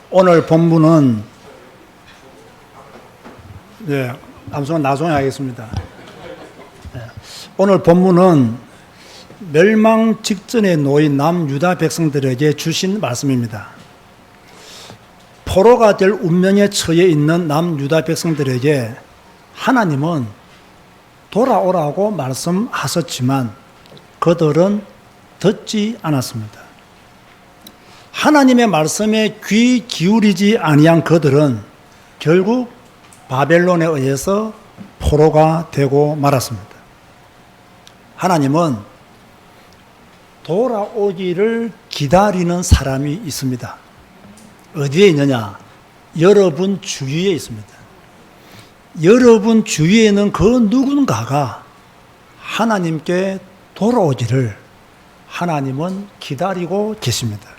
오늘 본문은 암송은 나중에 하겠습니다. 오늘 본문은 멸망 직전에 놓인 남유다 백성들에게 주신 말씀입니다. 포로가 될 운명에 처해 있는 남유다 백성들에게 하나님은 돌아오라고 말씀하셨지만 그들은 듣지 않았습니다. 하나님의 말씀에 귀 기울이지 아니한 그들은 결국 바벨론에 의해서 포로가 되고 말았습니다. 하나님은 돌아오기를 기다리는 사람이 있습니다. 어디에 있느냐? 여러분 주위에 있습니다. 여러분 주위에는 그 누군가가 하나님께 돌아오기를 하나님은 기다리고 계십니다.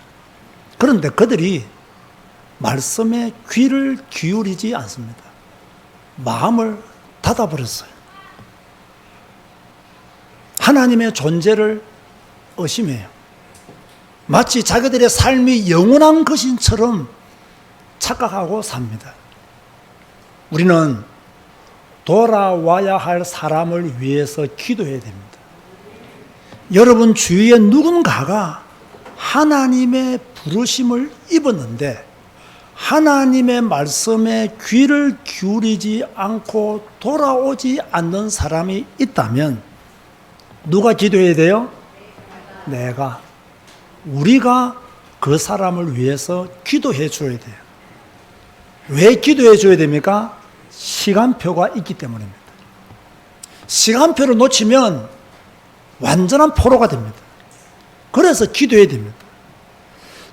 그런데 그들이 말씀에 귀를 기울이지 않습니다. 마음을 닫아버렸어요. 하나님의 존재를 의심해요. 마치 자기들의 삶이 영원한 것인처럼 착각하고 삽니다. 우리는 돌아와야 할 사람을 위해서 기도해야 됩니다. 여러분 주위에 누군가가 하나님의 부르심을 입었는데 하나님의 말씀에 귀를 기울이지 않고 돌아오지 않는 사람이 있다면 누가 기도해야 돼요? 우리가 그 사람을 위해서 기도해 줘야 돼요. 왜 기도해 줘야 됩니까? 시간표가 있기 때문입니다. 시간표를 놓치면 완전한 포로가 됩니다. 그래서 기도해야 됩니다.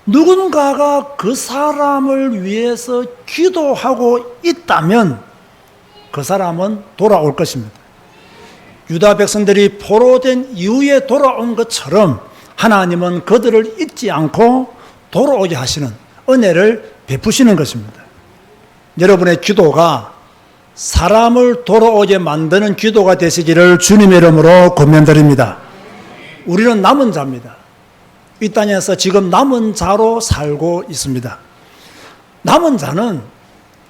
누군가가 그 사람을 위해서 기도하고 있다면 그 사람은 돌아올 것입니다. 유다 백성들이 포로된 이후에 돌아온 것처럼 하나님은 그들을 잊지 않고 돌아오게 하시는 은혜를 베푸시는 것입니다. 여러분의 기도가 사람을 돌아오게 만드는 기도가 되시기를 주님의 이름으로 권면드립니다. 우리는 남은 자입니다. 이 땅에서 지금 남은 자로 살고 있습니다. 남은 자는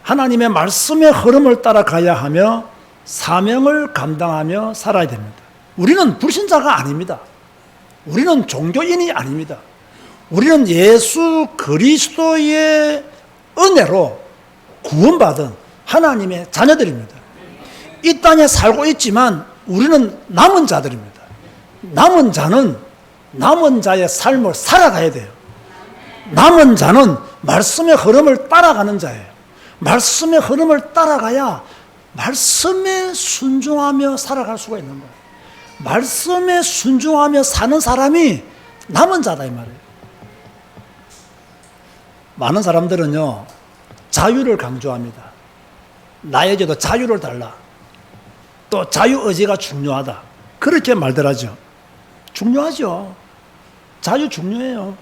하나님의 말씀의 흐름을 따라가야 하며 사명을 감당하며 살아야 됩니다. 우리는 불신자가 아닙니다. 우리는 종교인이 아닙니다. 우리는 예수 그리스도의 은혜로 구원받은 하나님의 자녀들입니다. 이 땅에 살고 있지만 우리는 남은 자들입니다. 남은 자는 남은 자의 삶을 살아가야 돼요. 남은 자는 말씀의 흐름을 따라가는 자예요. 말씀의 흐름을 따라가야 말씀에 순종하며 살아갈 수가 있는 거예요. 말씀에 순종하며 사는 사람이 남은 자다 이 말이에요. 많은 사람들은요 자유를 강조합니다. 나에게도 자유를 달라. 또 자유의지가 중요하다. 그렇게 말들 하죠. 중요하죠. 자유 중요해요.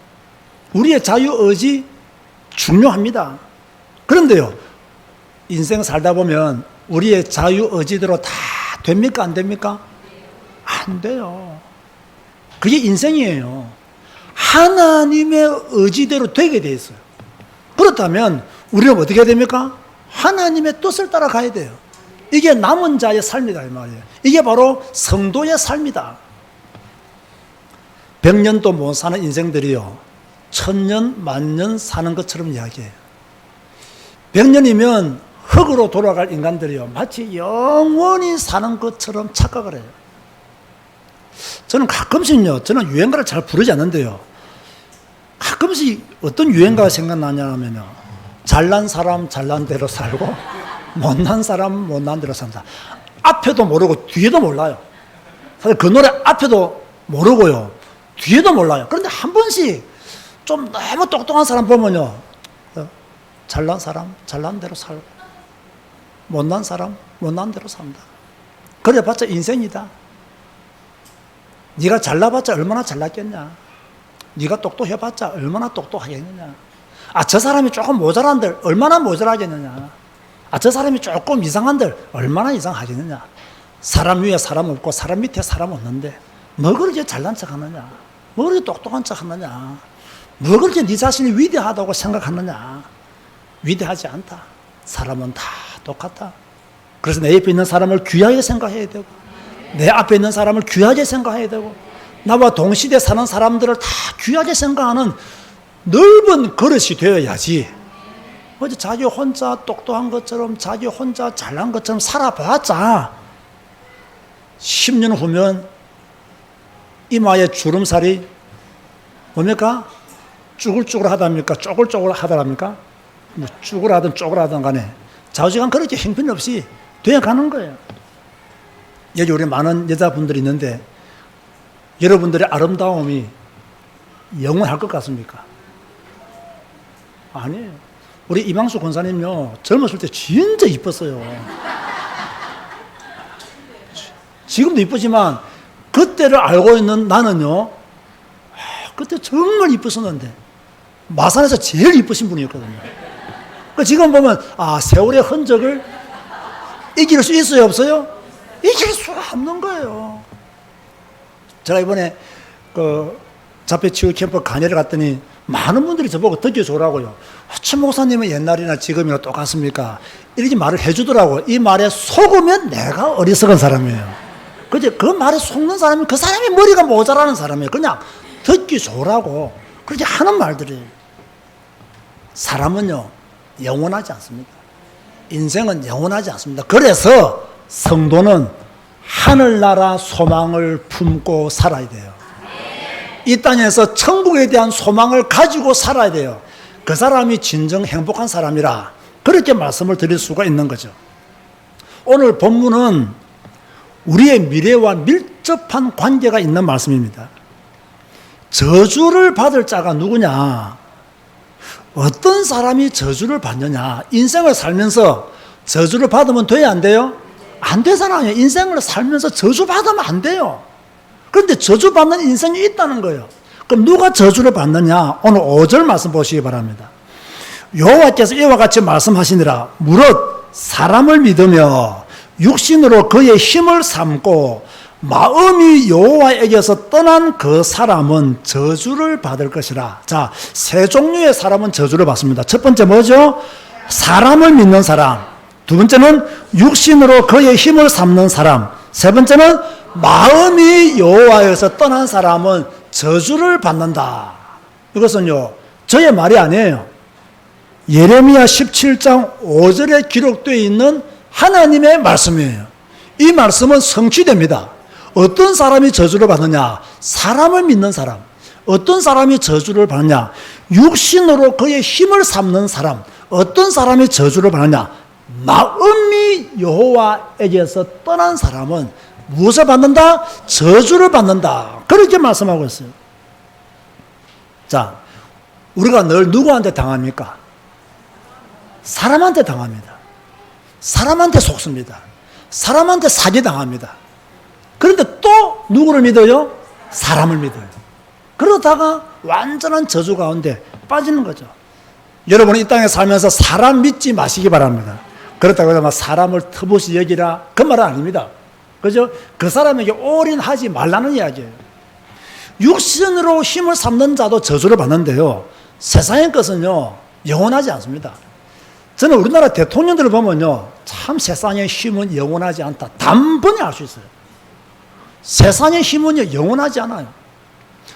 우리의 자유의지 중요합니다. 그런데요 인생 살다 보면 우리의 자유의지대로 다 됩니까? 안 됩니까? 안 돼요. 그게 인생이에요. 하나님의 의지대로 되게 돼 있어요. 그렇다면 우리는 어떻게 해야 됩니까? 하나님의 뜻을 따라가야 돼요. 이게 남은 자의 삶이다 이 말이에요. 이게 바로 성도의 삶이다. 100년도 못 사는 인생들이요 1000년, 만년 사는 것처럼 이야기해요. 100년이면 흙으로 돌아갈 인간들이요 마치 영원히 사는 것처럼 착각을 해요. 저는 가끔씩요 저는 유행가를 잘 부르지 않는데요 가끔씩 어떤 유행가가 생각나냐 하면요 잘난 사람 잘난 대로 살고 못난 사람 못난 대로 산다. 앞에도 모르고 뒤에도 몰라요. 사실 그 노래 앞에도 모르고요 뒤에도 몰라요. 그런데 한 번씩 좀 너무 똑똑한 사람 보면요 잘난 사람 잘난 대로 살고 못난 사람 못난 대로 산다. 그래봤자 인생이다. 네가 잘나봤자 얼마나 잘났겠냐. 네가 똑똑해봤자 얼마나 똑똑하겠느냐. 저 사람이 조금 모자란들 얼마나 모자라겠느냐. 저 사람이 조금 이상한들 얼마나 이상하겠느냐. 사람 위에 사람 없고 사람 밑에 사람 없는데 뭐 그렇게 잘난 척하느냐. 뭐 그렇게 똑똑한 척하느냐. 뭐 그렇게 네 자신이 위대하다고 생각하느냐. 위대하지 않다. 사람은 다 똑같다. 그래서 내 옆에 있는 사람을 귀하게 생각해야 되고, 내 앞에 있는 사람을 귀하게 생각해야 되고, 나와 동시대에 사는 사람들을 다 귀하게 생각하는 넓은 그릇이 되어야지. 어제 자기 혼자 똑똑한 것처럼, 자기 혼자 잘난 것처럼 살아봤자 10년 후면 이마에 주름살이 뭡니까? 쭈글쭈글하답니까? 쪼글쪼글하다랍니까? 뭐 쭈글하든 쪼글하든 간에 좌우지간 그렇게 형편없이 되어가는 거예요. 여기 우리 많은 여자분들이 있는데 여러분들의 아름다움이 영원할 것 같습니까? 아니에요. 우리 이방수 권사님요, 젊었을 때 진짜 이뻤어요. 지금도 이쁘지만 그때를 알고 있는 나는요, 그때 정말 이뻤었는데 마산에서 제일 이쁘신 분이었거든요. 지금 보면 세월의 흔적을 이길 수 있어요, 없어요? 이길 수 없는 거예요. 제가 이번에 자폐치유 캠프 강의를 갔더니 많은 분들이 저보고 듣기 좋으라고요. 최 목사님은 옛날이나 지금이나 똑같습니까? 이렇게 말을 해주더라고요. 이 말에 속으면 내가 어리석은 사람이에요. 그 말에 속는 사람이 그 사람이 머리가 모자라는 사람이에요. 그냥 듣기 좋으라고 그렇게 하는 말들이에요. 사람은요, 영원하지 않습니다. 인생은 영원하지 않습니다. 그래서 성도는 하늘나라 소망을 품고 살아야 돼요. 이 땅에서 천국에 대한 소망을 가지고 살아야 돼요. 그 사람이 진정 행복한 사람이라 그렇게 말씀을 드릴 수가 있는 거죠. 오늘 본문은 우리의 미래와 밀접한 관계가 있는 말씀입니다. 저주를 받을 자가 누구냐? 어떤 사람이 저주를 받느냐? 인생을 살면서 저주를 받으면 돼야 안 돼요? 안 되잖아요. 인생을 살면서 저주받으면 안 돼요. 그런데 저주받는 인생이 있다는 거예요. 그럼 누가 저주를 받느냐? 오늘 5절 말씀 보시기 바랍니다. 여호와께서 이와 같이 말씀하시니라. 무릇 사람을 믿으며 육신으로 그의 힘을 삼고 마음이 여호와에게서 떠난 그 사람은 저주를 받을 것이라. 자, 세 종류의 사람은 저주를 받습니다. 첫 번째 뭐죠? 사람을 믿는 사람. 두 번째는 육신으로 그의 힘을 삼는 사람. 세 번째는 마음이 여호와에게서 떠난 사람은 저주를 받는다. 이것은요, 저의 말이 아니에요. 예레미야 17장 5절에 기록되어 있는 하나님의 말씀이에요. 이 말씀은 성취됩니다. 어떤 사람이 저주를 받느냐? 사람을 믿는 사람. 어떤 사람이 저주를 받느냐? 육신으로 그의 힘을 삼는 사람. 어떤 사람이 저주를 받느냐? 마음이 여호와에게서 떠난 사람은 무엇을 받는다? 저주를 받는다. 그렇게 말씀하고 있어요. 자, 우리가 늘 누구한테 당합니까? 사람한테 당합니다. 사람한테 속습니다. 사람한테 사기당합니다. 그런데 또 누구를 믿어요? 사람을 믿어요. 그러다가 완전한 저주 가운데 빠지는 거죠. 여러분은 이 땅에 살면서 사람 믿지 마시기 바랍니다. 그렇다고 해서 사람을 터부시 여기라 그 말은 아닙니다. 그죠? 그 사람에게 올인하지 말라는 이야기예요. 육신으로 힘을 삼는 자도 저주를 받는데요, 세상의 것은요 영원하지 않습니다. 저는 우리나라 대통령들을 보면요, 참 세상의 힘은 영원하지 않다 단번에 알 수 있어요. 세상의 힘은요 영원하지 않아요.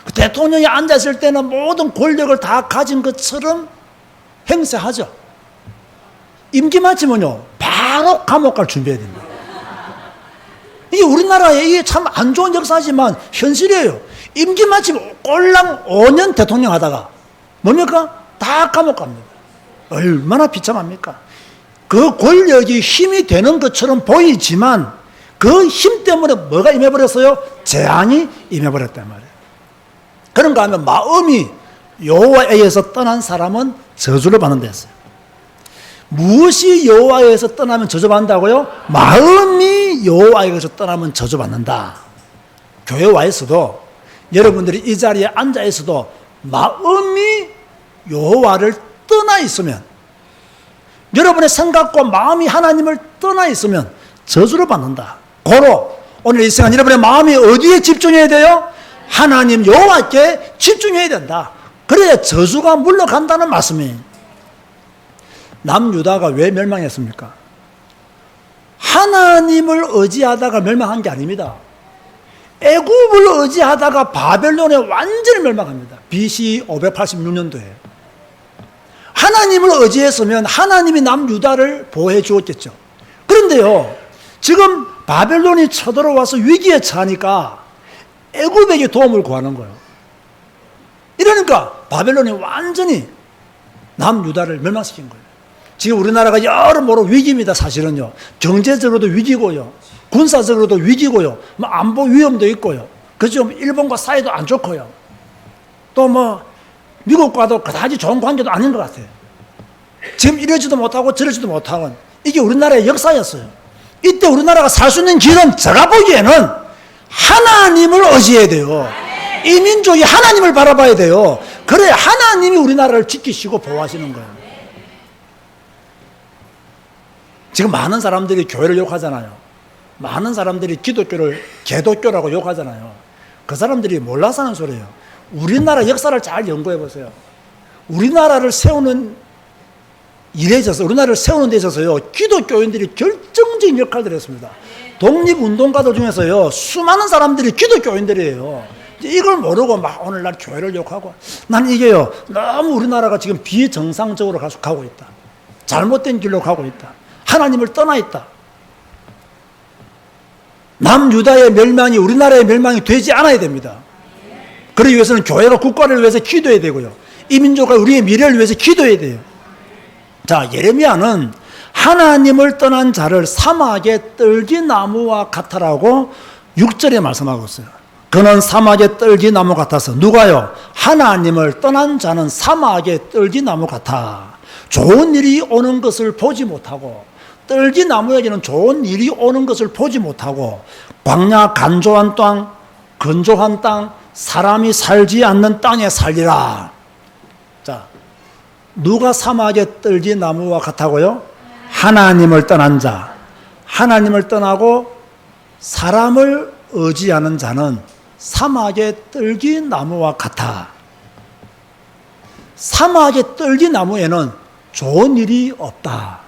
그 대통령이 앉았을 때는 모든 권력을 다 가진 것처럼 행세하죠. 임기 마치면요 바로 감옥 갈 준비해야 됩니다. 이게 우리나라의 이게 참 안 좋은 역사지만 현실이에요. 임기 마치면 꼴랑 5년 대통령 하다가 뭡니까? 다 감옥 갑니다. 얼마나 비참합니까? 그 권력이 힘이 되는 것처럼 보이지만 그 힘 때문에 뭐가 임해버렸어요? 재앙이 임해버렸단 말이에요. 그런가 하면 마음이 여호와에게서 떠난 사람은 저주를 받는다 했어요. 무엇이 여호와에게서 떠나면 저주받는다고요? 마음이 여호와에게서 떠나면 저주받는다. 교회 와 있어도, 여러분들이 이 자리에 앉아 있어도 마음이 여호와를 떠나 있으면, 여러분의 생각과 마음이 하나님을 떠나 있으면 저주를 받는다. 고로 오늘 이 시간 여러분의 마음이 어디에 집중해야 돼요? 하나님 여호와께 집중해야 된다. 그래야 저주가 물러간다는 말씀이에요. 남유다가 왜 멸망했습니까? 하나님을 의지하다가 멸망한 게 아닙니다. 애굽을 의지하다가 바벨론에 완전히 멸망합니다. BC 586년도에. 하나님을 의지했으면 하나님이 남유다를 보호해 주었겠죠. 그런데요, 지금 바벨론이 쳐들어와서 위기에 처하니까 애굽에게 도움을 구하는 거예요. 이러니까 바벨론이 완전히 남유다를 멸망시킨 거예요. 지금 우리나라가 여러모로 위기입니다. 사실은요. 경제적으로도 위기고요. 군사적으로도 위기고요. 뭐 안보 위험도 있고요. 그죠? 일본과 사이도 안 좋고요. 또 뭐 미국과도 그다지 좋은 관계도 아닌 것 같아요. 지금 이러지도 못하고 저러지도 못하고 이게 우리나라의 역사였어요. 이때 우리나라가 살 수 있는 길은 제가 보기에는 하나님을 의지해야 돼요. 이 민족이 하나님을 바라봐야 돼요. 그래야 하나님이 우리나라를 지키시고 보호하시는 거예요. 지금 많은 사람들이 교회를 욕하잖아요. 많은 사람들이 기독교를 개독교라고 욕하잖아요. 그 사람들이 몰라서 하는 소리예요. 우리나라 역사를 잘 연구해 보세요. 우리나라를 세우는 일에 있어서, 우리나라를 세우는 데 있어서요, 기독교인들이 결정적인 역할을 했습니다. 독립운동가들 중에서요, 수많은 사람들이 기독교인들이에요. 이걸 모르고 막 오늘날 교회를 욕하고, 난 이게요, 너무 우리나라가 지금 비정상적으로 가고 있다. 잘못된 길로 가고 있다. 하나님을 떠나 있다. 남유다의 멸망이 우리나라의 멸망이 되지 않아야 됩니다. 그러기 위해서는 교회가 국가를 위해서 기도해야 되고요. 이 민족과 우리의 미래를 위해서 기도해야 돼요. 자, 예레미야는 하나님을 떠난 자를 사막의 떨기나무와 같아라고 6절에 말씀하고 있어요. 그는 사막의 떨기나무 같아서, 누가요? 하나님을 떠난 자는 사막의 떨기나무 같아. 좋은 일이 오는 것을 보지 못하고, 떨기나무에게는 좋은 일이 오는 것을 보지 못하고, 광야 간조한 땅, 건조한 땅, 사람이 살지 않는 땅에 살리라. 자, 누가 사막의 떨기나무와 같다고요? 하나님을 떠난 자. 하나님을 떠나고 사람을 의지하는 자는 사막의 떨기나무와 같아. 사막의 떨기나무에는 좋은 일이 없다.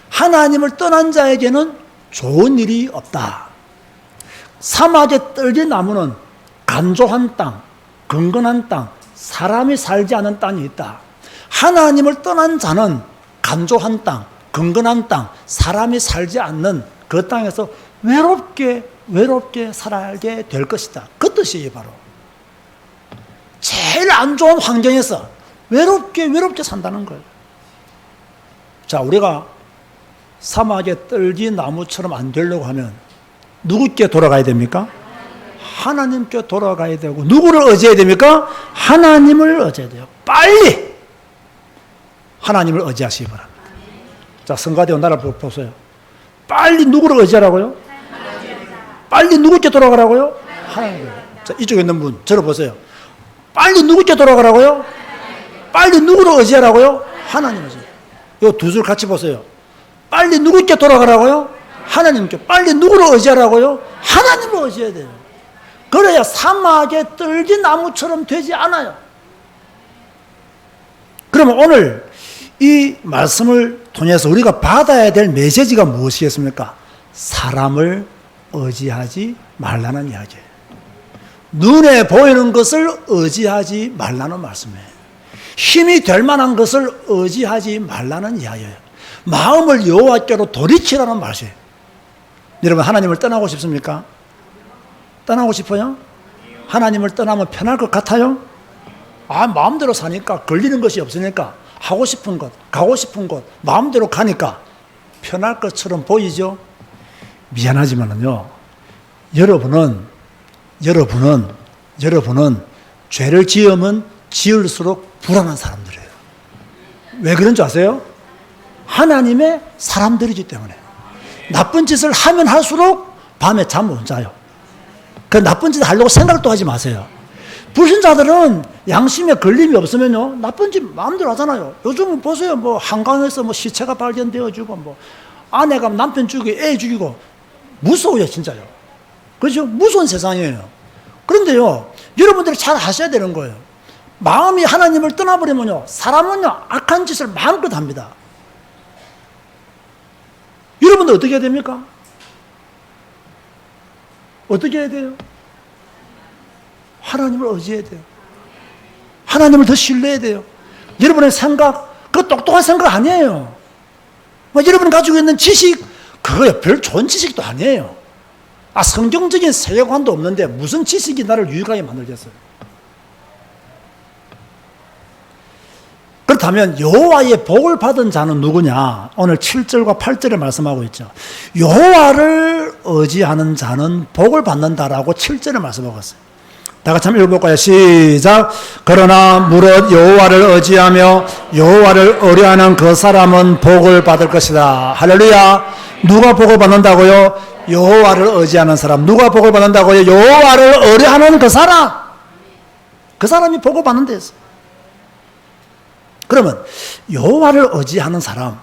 하나님을 떠난 자에게는 좋은 일이 없다. 사막의 떨기나무는 간조한 땅, 건건한 땅, 사람이 살지 않은 땅이 있다. 하나님을 떠난 자는 간조한 땅, 건건한 땅, 사람이 살지 않는 그 땅에서 외롭게 살게 될 것이다. 그 뜻이에요, 바로. 제일 안 좋은 환경에서 외롭게 산다는 거예요. 자, 우리가 사막의 떨기나무처럼 안 되려고 하면 누구께 돌아가야 됩니까? 하나님께 돌아가야 되고, 누구를 의지해야 됩니까? 하나님을 의지해야 돼요. 빨리 하나님을 의지하시기 바랍니다. 자, 성가대원 나라 보세요. 빨리 누구를 의지하라고요? 빨리 누구께 돌아가라고요? 하나님. 자, 이쪽에 있는 분 저를 보세요. 빨리 누구께 돌아가라고요? 빨리 누구를 의지하라고요? 하나님을. 이 두 줄 같이 보세요. 빨리 누구께 돌아가라고요? 하나님께. 빨리 누구를 의지하라고요? 하나님을 의지해야 돼요. 그래야 사막의 떨기나무처럼 되지 않아요. 그러면 오늘 이 말씀을 통해서 우리가 받아야 될 메시지가 무엇이겠습니까? 사람을 의지하지 말라는 이야기예요. 눈에 보이는 것을 의지하지 말라는 말씀이에요. 힘이 될 만한 것을 의지하지 말라는 이야기예요. 마음을 여호와께로 돌이키라는 말이에요. 여러분, 하나님을 떠나고 싶습니까? 떠나고 싶어요? 하나님을 떠나면 편할 것 같아요? 마음대로 사니까, 걸리는 것이 없으니까, 하고 싶은 것, 가고 싶은 곳, 마음대로 가니까 편할 것처럼 보이죠? 미안하지만은요, 여러분은 죄를 지으면 지을수록 불안한 사람들이에요. 왜 그런 줄 아세요? 하나님의 사람들이기 때문에. 나쁜 짓을 하면 할수록 밤에 잠 못 자요. 그 나쁜 짓 하려고 생각도 하지 마세요. 불신자들은 양심에 걸림이 없으면요, 나쁜 짓 마음대로 하잖아요. 요즘은 보세요. 뭐 한강에서 뭐 시체가 발견되어지고, 뭐 아내가 남편 죽이고 애 죽이고, 무서워요, 진짜요. 그렇죠? 무서운 세상이에요. 그런데요, 여러분들이 잘 하셔야 되는 거예요. 마음이 하나님을 떠나버리면요, 사람은요, 악한 짓을 마음껏 합니다. 여러분들 어떻게 해야 됩니까? 어떻게 해야 돼요? 하나님을 의지해야 돼요. 하나님을 더 신뢰해야 돼요. 여러분의 생각, 그거 똑똑한 생각 아니에요. 여러분이 가지고 있는 지식, 그거요, 별 좋은 지식도 아니에요. 성경적인 세계관도 없는데 무슨 지식이 나를 유익하게 만들겠어요? 그렇다면 여호와의 복을 받은 자는 누구냐? 오늘 7절과 8절에 말씀하고 있죠. 여호와를 의지하는 자는 복을 받는다라고 7절에 말씀하고 있어요. 다 같이 한번 읽어볼까요? 시작. 그러나 무릇 여호와를 의지하며 여호와를 의뢰하는 그 사람은 복을 받을 것이다. 할렐루야. 누가 복을 받는다고요? 여호와를 의지하는 사람. 누가 복을 받는다고요? 여호와를 의뢰하는 그 사람. 그 사람이 복을 받는 데서. 그러면 여호와를 의지하는 사람,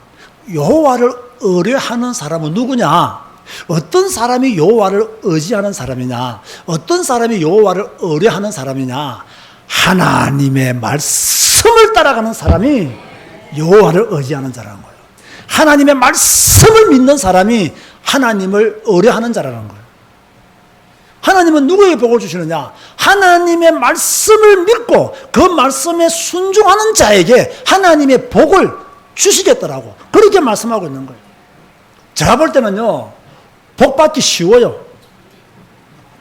여호와를 의뢰하는 사람은 누구냐? 어떤 사람이 여호와를 의지하는 사람이냐? 어떤 사람이 여호와를 의뢰하는 사람이냐? 하나님의 말씀을 따라가는 사람이 여호와를 의지하는 자라는 거예요. 하나님의 말씀을 믿는 사람이 하나님을 의뢰하는 자라는 거예요. 하나님은 누구에게 복을 주시느냐? 하나님의 말씀을 믿고 그 말씀에 순종하는 자에게 하나님의 복을 주시겠더라고. 그렇게 말씀하고 있는 거예요. 제가 볼 때는요, 복 받기 쉬워요.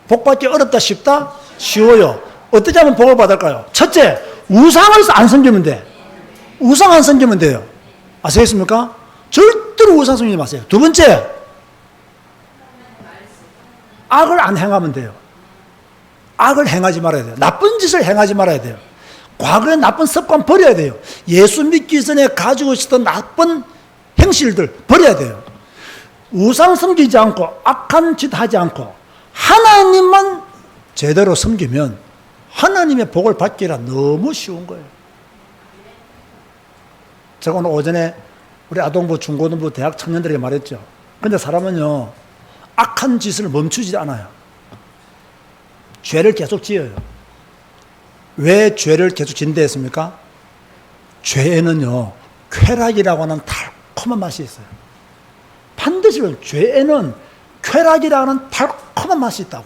복 받기 어렵다, 쉽다? 쉬워요. 어떻게 하면 복을 받을까요? 첫째, 우상을 안 섬기면 돼. 우상 안 섬기면 돼요. 아시겠습니까? 절대로 우상 섬기지 마세요. 두 번째, 악을 안 행하면 돼요. 악을 행하지 말아야 돼요. 나쁜 짓을 행하지 말아야 돼요. 과거의 나쁜 습관 버려야 돼요. 예수 믿기 전에 가지고 있었던 나쁜 행실들 버려야 돼요. 우상 섬기지 않고 악한 짓 하지 않고 하나님만 제대로 섬기면 하나님의 복을 받기라 너무 쉬운 거예요. 제가 오늘 오전에 우리 아동부, 중고등부, 대학 청년들에게 말했죠. 근데 사람은요, 악한 짓을 멈추지 않아요. 죄를 계속 지어요. 왜 죄를 계속 짓는다 했습니까? 죄에는요, 쾌락이라고 하는 달콤한 맛이 있어요. 반드시 죄에는 쾌락이라는 달콤한 맛이 있다고.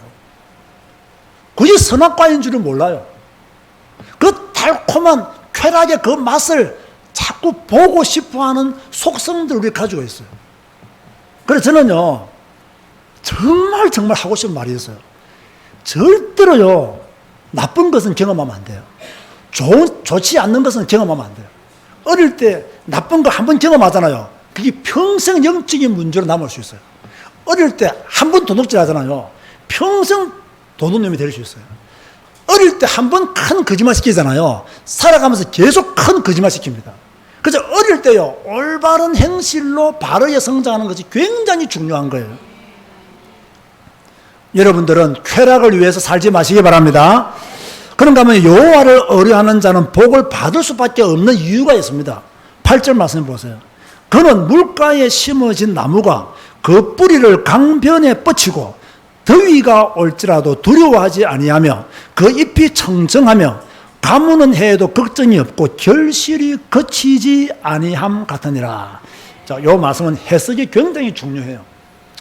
그게 선악과인 줄은 몰라요. 그 달콤한 쾌락의 그 맛을 자꾸 보고 싶어하는 속성들을 우리 가지고 있어요. 그래서 저는요, 정말 하고 싶은 말이 있어요. 절대로요, 나쁜 것은 경험하면 안 돼요. 좋지 않는 것은 경험하면 안 돼요. 어릴 때 나쁜 거 한 번 경험하잖아요. 그게 평생 영적인 문제로 남을 수 있어요. 어릴 때 한 번 도둑질 하잖아요. 평생 도둑놈이 될 수 있어요. 어릴 때 한 번 큰 거짓말 시키잖아요. 살아가면서 계속 큰 거짓말 시킵니다. 그래서 어릴 때요, 올바른 행실로 바르게 성장하는 것이 굉장히 중요한 거예요. 여러분들은 쾌락을 위해서 살지 마시기 바랍니다. 그런가 하면 여호와를 의뢰하는 자는 복을 받을 수밖에 없는 이유가 있습니다. 8절 말씀 보세요. 그는 물가에 심어진 나무가 그 뿌리를 강변에 뻗치고 더위가 올지라도 두려워하지 아니하며 그 잎이 청정하며 가무는 해에도 걱정이 없고 결실이 거치지 아니함 같으니라. 자, 요 말씀은 해석이 굉장히 중요해요.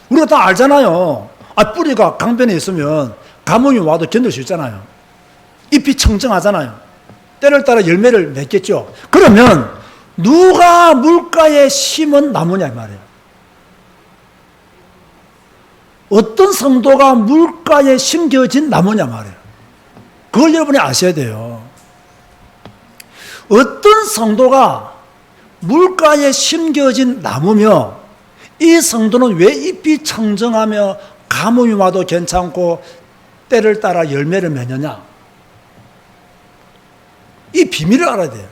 우리가 다 알잖아요. 뿌리가 강변에 있으면 가뭄이 와도 견딜 수 있잖아요. 잎이 청정하잖아요. 때를 따라 열매를 맺겠죠. 그러면 누가 물가에 심은 나무냐 이 말이에요. 어떤 성도가 물가에 심겨진 나무냐 말이에요. 그걸 여러분이 아셔야 돼요. 어떤 성도가 물가에 심겨진 나무며 이 성도는 왜 잎이 청정하며 가뭄이 와도 괜찮고 때를 따라 열매를 맺느냐? 이 비밀을 알아야 돼요.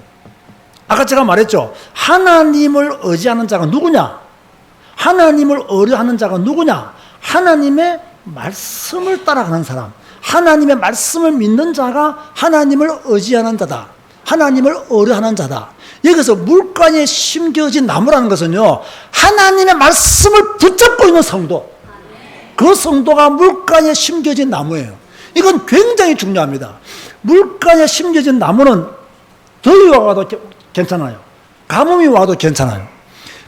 아까 제가 말했죠. 하나님을 의지하는 자가 누구냐? 하나님을 의뢰하는 자가 누구냐? 하나님의 말씀을 따라가는 사람. 하나님의 말씀을 믿는 자가 하나님을 의지하는 자다. 하나님을 의뢰하는 자다. 여기서 물가에 심겨진 나무라는 것은요, 하나님의 말씀을 붙잡고 있는 성도. 그 성도가 물가에 심겨진 나무예요. 이건 굉장히 중요합니다. 물가에 심겨진 나무는 더위가 와도 괜찮아요. 가뭄이 와도 괜찮아요.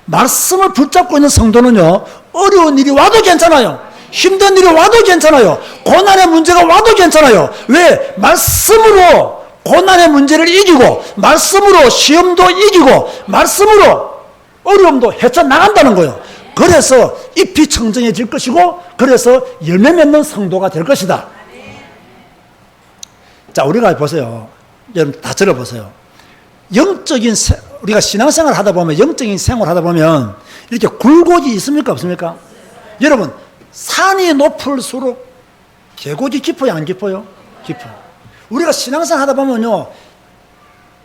말씀을 붙잡고 있는 성도는요, 어려운 일이 와도 괜찮아요. 힘든 일이 와도 괜찮아요. 고난의 문제가 와도 괜찮아요. 왜? 말씀으로 고난의 문제를 이기고, 말씀으로 시험도 이기고, 말씀으로 어려움도 헤쳐나간다는 거예요. 그래서 잎이 청정해질 것이고, 그래서 열매 맺는 성도가 될 것이다. 자, 우리가 보세요. 여러분 다 들어보세요. 우리가 신앙생활 하다 보면, 영적인 생활 하다 보면 이렇게 굴곡이 있습니까? 없습니까? 여러분, 산이 높을수록 계곡이 깊어요? 안 깊어요? 깊어요. 우리가 신앙생활 하다 보면요,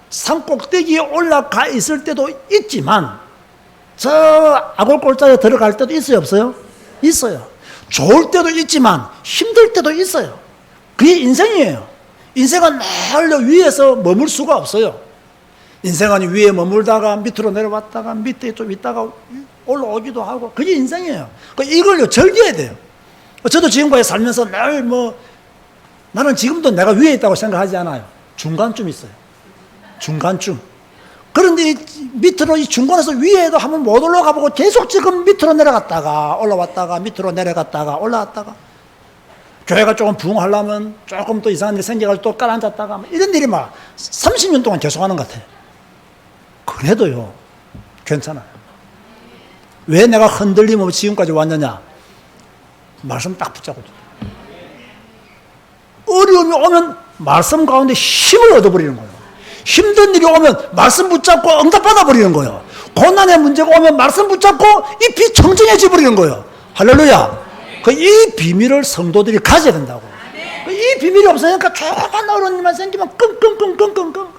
산 꼭대기에 올라가 있을 때도 있지만, 저 아골골짜기에 들어갈 때도 있어요? 없어요? 있어요. 좋을 때도 있지만 힘들 때도 있어요. 그게 인생이에요. 인생은 늘 위에서 머물 수가 없어요. 인생은 위에 머물다가 밑으로 내려왔다가 밑에 좀 있다가 올라오기도 하고, 그게 인생이에요. 이걸 즐겨야 돼요. 저도 지금까지 살면서 늘 나는 지금도 내가 위에 있다고 생각하지 않아요. 중간쯤 있어요. 중간쯤. 그런데 밑으로, 이 중간에서 위에도 한번 못 올라가 보고 계속 지금 밑으로 내려갔다가 올라왔다가 밑으로 내려갔다가 올라왔다가, 교회가 조금 부흥하려면 조금 또 이상한 일이 생겨가지고 또 깔아앉았다가, 이런 일이 막 30년 동안 계속하는 것 같아요. 그래도요, 괜찮아요. 왜 내가 흔들림 없이 지금까지 왔느냐? 말씀 딱 붙잡고. 어려움이 오면 말씀 가운데 힘을 얻어버리는 거예요. 힘든 일이 오면 말씀 붙잡고 응답받아 버리는 거예요. 고난의 문제가 오면 말씀 붙잡고 잎이 청정해져 버리는 거예요. 할렐루야. 이 비밀을 성도들이 가져야 된다고. 이 비밀이 없으니까 조금만 어려운 일만 생기면 끙끙끙끙끙끙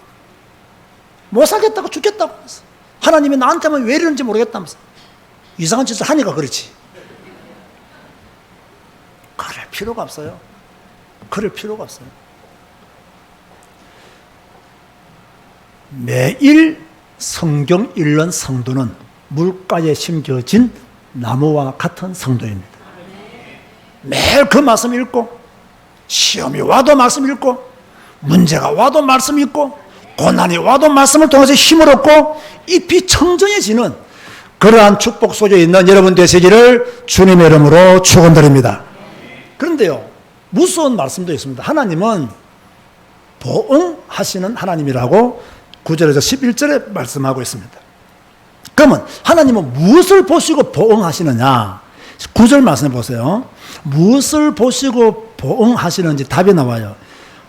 못 살겠다고 죽겠다고 하면서, 하나님이 나한테만 왜 이러는지 모르겠다면서 이상한 짓을 하니까 그렇지. 그럴 필요가 없어요. 그럴 필요가 없어요. 매일 성경 읽는 성도는 물가에 심겨진 나무와 같은 성도입니다. 매일 그 말씀 읽고, 시험이 와도 말씀 읽고, 문제가 와도 말씀 읽고, 고난이 와도 말씀을 통해서 힘을 얻고 잎이 청정해지는 그러한 축복 속에 있는 여러분 되시기를 주님의 이름으로 축원드립니다. 그런데요, 무서운 말씀도 있습니다. 하나님은 보응하시는 하나님이라고 9절에서 11절에 말씀하고 있습니다. 그러면 하나님은 무엇을 보시고 보응하시느냐? 9절 말씀해 보세요. 무엇을 보시고 보응하시는지 답이 나와요.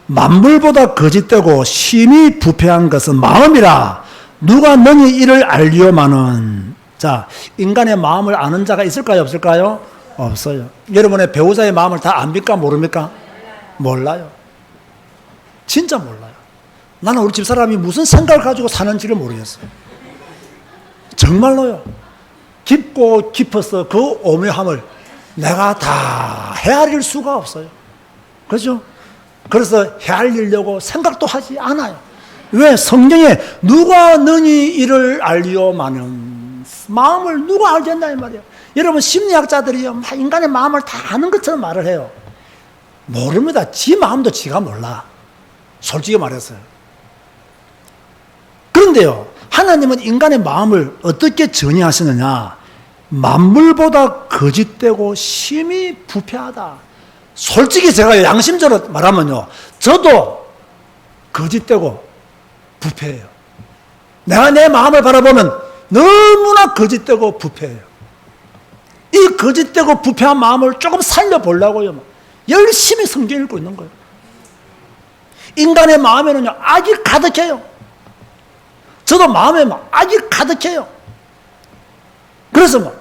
만물보다 거짓되고 심히 부패한 것은 마음이라 누가 너희 이를 알리오마는. 자, 인간의 마음을 아는 자가 있을까요? 없을까요? 없어요. 여러분의 배우자의 마음을 다 압니까? 모릅니까? 몰라요. 진짜 몰라요. 나는 우리 집사람이 무슨 생각을 가지고 사는지를 모르겠어요. 정말로요. 깊고 깊어서 그 오묘함을 내가 다 헤아릴 수가 없어요. 그렇죠? 그래서 헤아리려고 생각도 하지 않아요. 왜? 성경에 누가 너희 이를 알리오마는, 마음을 누가 알겠나 이 말이에요. 여러분, 심리학자들이요, 막 인간의 마음을 다 아는 것처럼 말을 해요. 모릅니다. 지 마음도 지가 몰라. 솔직히 말해서요. 그런데요, 하나님은 인간의 마음을 어떻게 정의하시느냐? 만물보다 거짓되고 심히 부패하다. 솔직히 제가 양심적으로 말하면요, 저도 거짓되고 부패해요. 내가 내 마음을 바라보면 너무나 거짓되고 부패해요. 이 거짓되고 부패한 마음을 조금 살려보려고요, 열심히 성경 읽고 있는 거예요. 인간의 마음에는요, 악이 가득해요. 저도 마음에 악이 가득해요. 그래서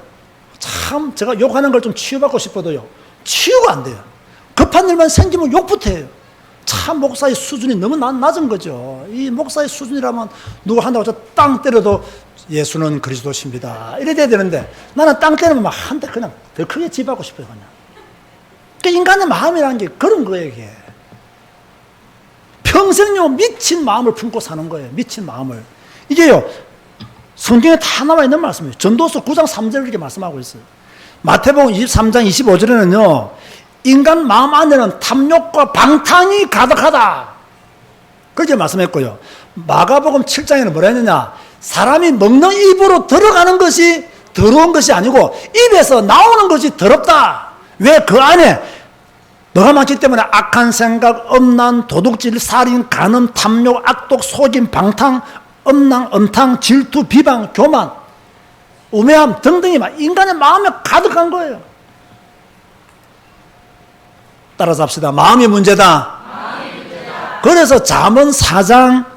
참 제가 욕하는 걸 좀 치유받고 싶어도요, 치유가 안 돼요. 급한 일만 생기면 욕부터 해요. 참 목사의 수준이 너무 낮은 거죠. 이 목사의 수준이라면 누가 한다고 저 땅 때려도 예수는 그리스도십니다 이래 돼야 되는데, 나는 땅 때리면 막 한 대 그냥 더 크게 집하고 싶어요. 그냥. 그러니까 인간의 마음이라는 게 그런 거예요. 이게 평생요 미친 마음을 품고 사는 거예요. 미친 마음을. 이게요 성경에 다 나와 있는 말씀이에요. 전도서 9장 3절 이렇게 말씀하고 있어요. 마태복음 23장 25절에는요 인간 마음 안에는 탐욕과 방탕이 가득하다 그렇게 말씀했고요. 마가복음 7장에는 뭐라 했느냐, 사람이 먹는 입으로 들어가는 것이 더러운 것이 아니고 입에서 나오는 것이 더럽다. 왜? 그 안에 뭐가 많기 때문에 악한 생각, 음란, 도둑질, 살인, 간음, 탐욕, 악독, 속임, 방탕, 음낭, 음탕, 질투, 비방, 교만, 우매함 등등이 인간의 마음에 가득한 거예요. 따라서 합시다. 마음이 문제다. 그래서 잠언 4장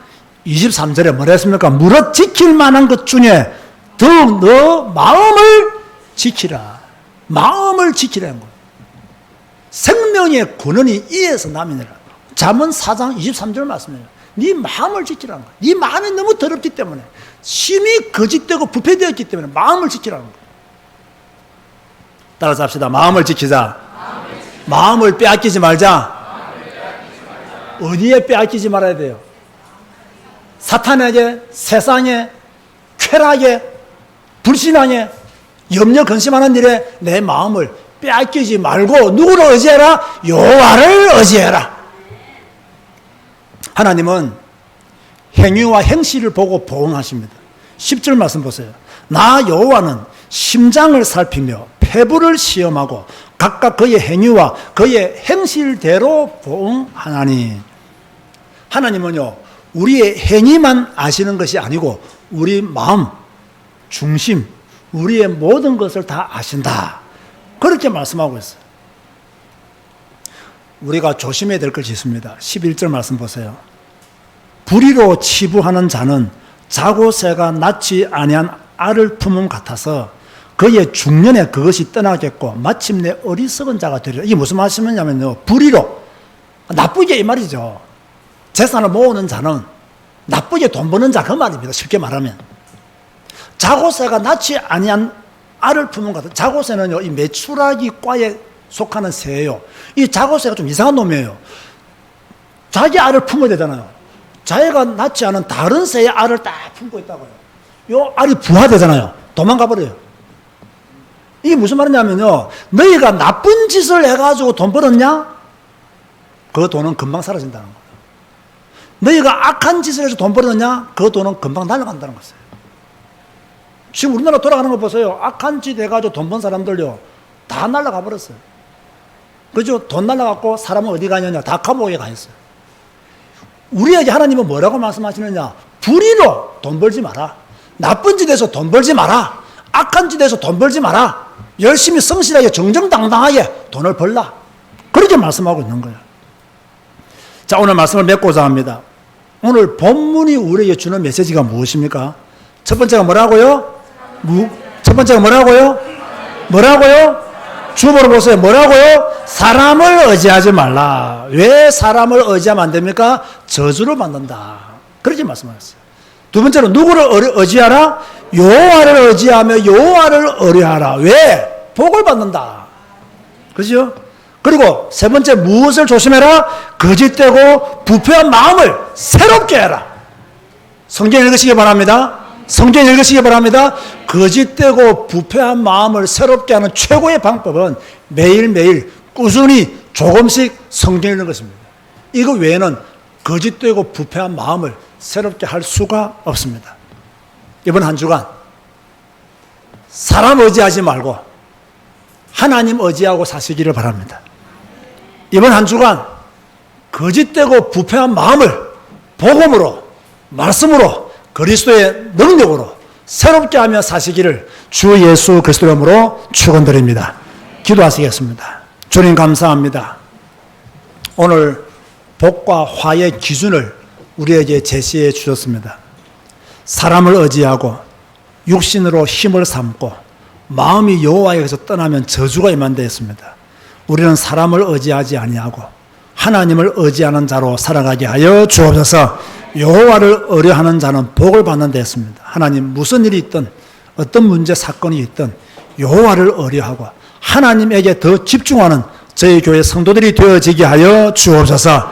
23절에 뭐라 했습니까? 무릇 지킬 만한 것 중에 더욱 너 마음을 지키라. 마음을 지키라는 거예요. 생명의 근원이 이에서 남이니라. 잠언 4장 23절 말씀이에요. 네 마음을 지키라는 거예요. 네 마음이 너무 더럽기 때문에, 심히 거짓되고 부패되었기 때문에 마음을 지키라는 거예요. 따라서 합시다. 마음을 지키자. 마음을 빼앗기지 말자. 어디에 빼앗기지 말아야 돼요? 사탄에게, 세상에, 쾌락에, 불신앙에, 염려 근심하는 일에 내 마음을 빼앗기지 말고 누구를 의지해라? 여호와를 의지해라. 하나님은 행위와 행실을 보고 보응하십니다. 10절 말씀 보세요. 나 여호와는 심장을 살피며 폐부를 시험하고 각각 그의 행위와 그의 행실대로 보응하나니. 하나님은요, 우리의 행위만 아시는 것이 아니고 우리 마음, 중심, 우리의 모든 것을 다 아신다. 그렇게 말씀하고 있어요. 우리가 조심해야 될 것이 있습니다. 11절 말씀 보세요. 불의로 치부하는 자는 자고새가 낳지 아니한 알을 품음 같아서 그의 중년에 그것이 떠나겠고 마침내 어리석은 자가 되리라. 이게 무슨 말씀이냐면요, 불의로, 나쁘게 이 말이죠. 재산을 모으는 자는 나쁘게 돈 버는 자 그 말입니다. 쉽게 말하면 자고새가 낳지 아니한 알을 품은 것 같아요. 자고새는요, 이 메추라기 과에 속하는 새예요. 이 자고새가 좀 이상한 놈이에요. 자기 알을 품어야 되잖아요. 자기가 낳지 않은 다른 새의 알을 딱 품고 있다고요. 요 알이 부화되잖아요. 도망가 버려요. 이게 무슨 말이냐면요, 너희가 나쁜 짓을 해가지고 돈 벌었냐? 그 돈은 금방 사라진다는 거예요. 너희가 악한 짓을 해서 돈 벌었냐? 그 돈은 금방 날아간다는 거예요. 지금 우리나라 돌아가는 거 보세요. 악한 짓 해가지고 돈 번 사람들요, 다 날아가 버렸어요. 그죠? 돈 날아갔고 사람은 어디 가느냐? 다 감옥에 가 있어요. 우리에게 하나님은 뭐라고 말씀하시느냐? 불의로 돈 벌지 마라. 나쁜 짓에서 돈 벌지 마라. 악한 짓에서 돈 벌지 마라. 열심히 성실하게 정정당당하게 돈을 벌라. 그렇게 말씀하고 있는 거예요. 자, 오늘 말씀을 맺고자 합니다. 오늘 본문이 우리에게 주는 메시지가 무엇입니까? 첫 번째가 뭐라고요? 첫 번째가 뭐라고요? 뭐라고요? 주보를 보세요. 뭐라고요? 사람을 의지하지 말라. 왜 사람을 의지하면 안 됩니까? 저주를 받는다. 그렇게 말씀하셨어요. 두 번째로 누구를 의지하라? 여호와를 의지하며 여호와를 의뢰하라. 왜? 복을 받는다. 그죠? 그리고 세 번째, 무엇을 조심해라? 거짓되고 부패한 마음을 새롭게 해라. 성경 읽으시기 바랍니다. 성경 읽으시기 바랍니다. 거짓되고 부패한 마음을 새롭게 하는 최고의 방법은 매일매일 꾸준히 조금씩 성경 읽는 것입니다. 이거 외에는 거짓되고 부패한 마음을 새롭게 할 수가 없습니다. 이번 한 주간 사람 의지하지 말고 하나님 의지하고 사시기를 바랍니다. 이번 한 주간 거짓되고 부패한 마음을 복음으로, 말씀으로, 그리스도의 능력으로 새롭게 하며 사시기를 주 예수 그리스도 이름으로 축원드립니다. 기도하시겠습니다. 주님 감사합니다. 오늘 복과 화의 기준을 우리에게 제시해 주셨습니다. 사람을 의지하고 육신으로 힘을 삼고 마음이 여호와에게서 떠나면 저주가 임한다 했습니다. 우리는 사람을 의지하지 아니하고 하나님을 의지하는 자로 살아가게 하여 주옵소서. 여호와를 의뢰하는 자는 복을 받는 데 했습니다. 하나님, 무슨 일이 있든 어떤 문제 사건이 있든 여호와를 의뢰하고 하나님에게 더 집중하는 저희 교회 성도들이 되어지게 하여 주옵소서.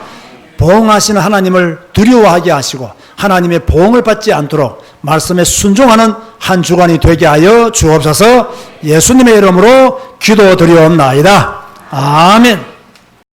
보응하시는 하나님을 두려워하게 하시고 하나님의 보응을 받지 않도록 말씀에 순종하는 한 주간이 되게 하여 주옵소서. 예수님의 이름으로 기도드리옵나이다. 아멘.